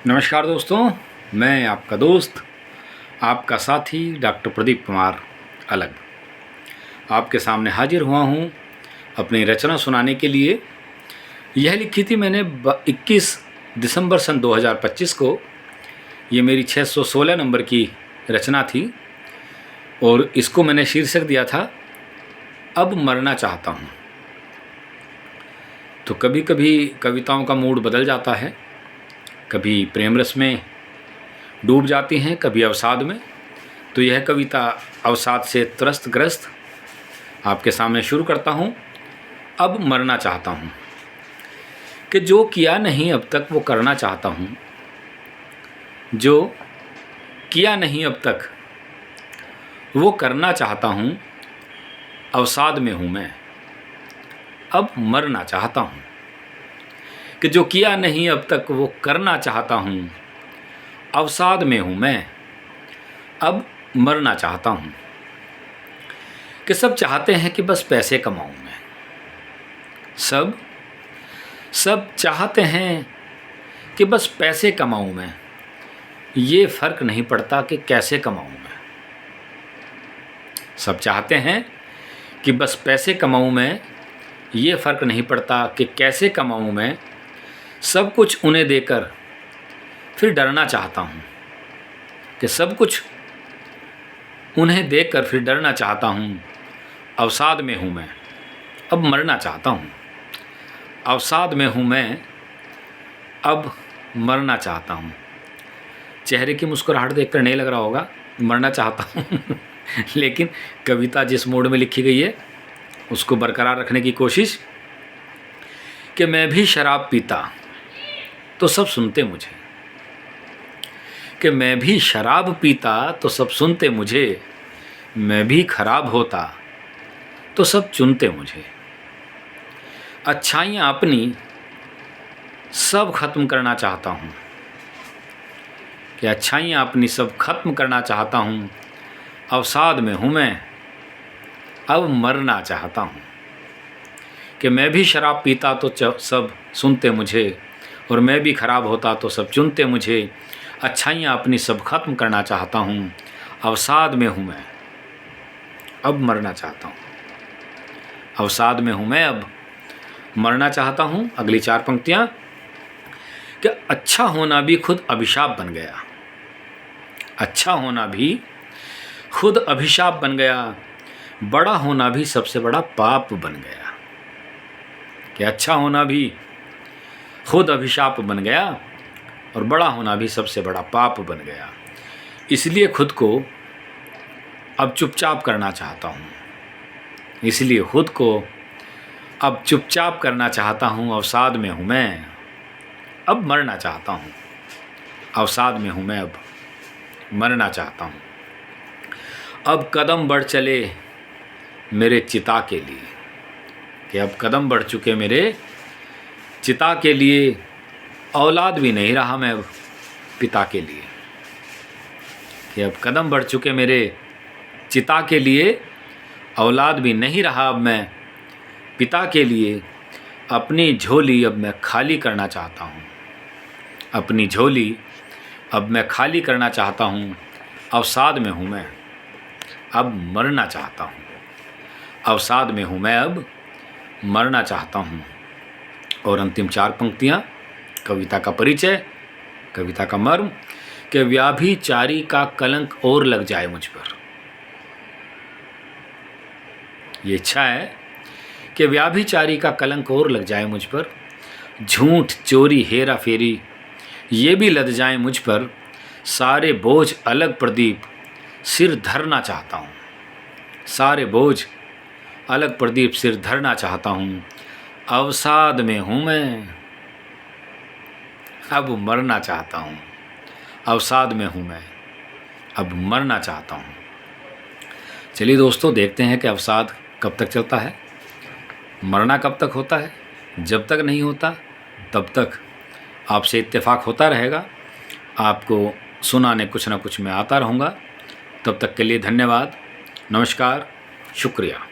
नमस्कार दोस्तों, मैं आपका दोस्त, आपका साथी डॉक्टर प्रदीप कुमार अलग आपके सामने हाजिर हुआ हूँ अपनी रचना सुनाने के लिए। यह लिखी थी मैंने 21 दिसंबर सन 2025 को। ये मेरी 616 नंबर की रचना थी और इसको मैंने शीर्षक दिया था अब मरना चाहता हूँ। तो कभी कभी कविताओं का मूड बदल जाता है, कभी प्रेम रस में डूब जाती हैं, कभी अवसाद में। तो यह कविता अवसाद से त्रस्तग्रस्त आपके सामने शुरू करता हूँ। अब मरना चाहता हूँ कि जो किया नहीं अब तक वो करना चाहता हूँ, जो किया नहीं अब तक वो करना चाहता हूँ। अवसाद में हूँ मैं, अब मरना चाहता हूँ कि जो किया नहीं अब तक वो करना चाहता हूँ। अवसाद में हूँ मैं, अब मरना चाहता हूँ कि सब चाहते हैं कि बस पैसे कमाऊँ मैं। सब चाहते हैं कि बस पैसे कमाऊँ मैं, ये फ़र्क नहीं पड़ता कि कैसे कमाऊँ मैं। सब चाहते हैं कि बस पैसे कमाऊँ मैं, ये फ़र्क नहीं पड़ता कि कैसे कमाऊँ मैं। सब कुछ उन्हें देकर फिर डरना चाहता हूँ कि सब कुछ उन्हें देकर फिर डरना चाहता हूँ। अवसाद में हूँ मैं, अब मरना चाहता हूँ। अवसाद में हूँ मैं, अब मरना चाहता हूँ। चेहरे की मुस्कुराहट देखकर नहीं लग रहा होगा मरना चाहता हूँ लेकिन कविता जिस मूड में लिखी गई है उसको बरकरार रखने की कोशिश। कि मैं भी शराब पीता तो सब सुनते मुझे, कि मैं भी शराब पीता तो सब सुनते मुझे। मैं भी खराब होता तो सब चुनते मुझे। अच्छाइयाँ अपनी सब ख़त्म करना चाहता हूँ, कि अच्छाइयाँ अपनी सब ख़त्म करना चाहता हूँ। अवसाद में हूँ मैं, अब मरना चाहता हूँ कि मैं भी शराब पीता तो सब सुनते मुझे, और मैं भी ख़राब होता तो सब चुनते मुझे। अच्छाइयाँ अपनी सब ख़त्म करना चाहता हूँ। अवसाद में हूँ मैं, अब मरना चाहता हूँ। अवसाद में हूँ मैं, अब मरना चाहता हूँ। अगली 4 पंक्तियाँ कि अच्छा होना भी खुद अभिशाप बन गया। अच्छा होना भी खुद अभिशाप बन गया, बड़ा होना भी सबसे बड़ा पाप बन गया। कि अच्छा होना भी खुद अभिशाप बन गया और बड़ा होना भी सबसे बड़ा पाप बन गया। इसलिए खुद को अब चुपचाप करना चाहता हूँ। इसलिए खुद को अब चुपचाप करना चाहता हूँ। अवसाद में हूँ मैं, अब मरना चाहता हूँ। अवसाद में हूँ मैं, अब मरना चाहता हूँ। अब कदम बढ़ चले मेरे चिता के लिए, कि अब कदम बढ़ चुके मेरे चिता के लिए। औलाद भी नहीं रहा मैं अब पिता के लिए, कि अब कदम बढ़ चुके मेरे चिता के लिए। औलाद भी नहीं रहा अब मैं पिता के लिए। अपनी झोली अब मैं खाली करना चाहता हूँ। अपनी झोली अब मैं खाली करना चाहता हूँ। अवसाद में हूँ मैं, अब मरना चाहता हूँ। अवसाद में हूँ मैं, अब मरना चाहता हूँ। और अंतिम 4 पंक्तियाँ कविता का परिचय, कविता का मर्म। कि व्याभिचारी का कलंक और लग जाए मुझ पर। ये इच्छा है कि व्याभिचारी का कलंक और लग जाए मुझ पर। झूठ चोरी हेरा फेरी ये भी लद जाए मुझ पर। सारे बोझ अलग प्रदीप सिर धरना चाहता हूँ। सारे बोझ अलग प्रदीप सिर धरना चाहता हूँ। अवसाद में हूँ मैं, अब मरना चाहता हूँ। अवसाद में हूँ मैं, अब मरना चाहता हूँ। चलिए दोस्तों, देखते हैं कि अवसाद कब तक चलता है, मरना कब तक होता है। जब तक नहीं होता तब तक आपसे इत्तेफाक होता रहेगा। आपको सुनाने कुछ ना कुछ मैं आता रहूँगा। तब तक के लिए धन्यवाद, नमस्कार, शुक्रिया।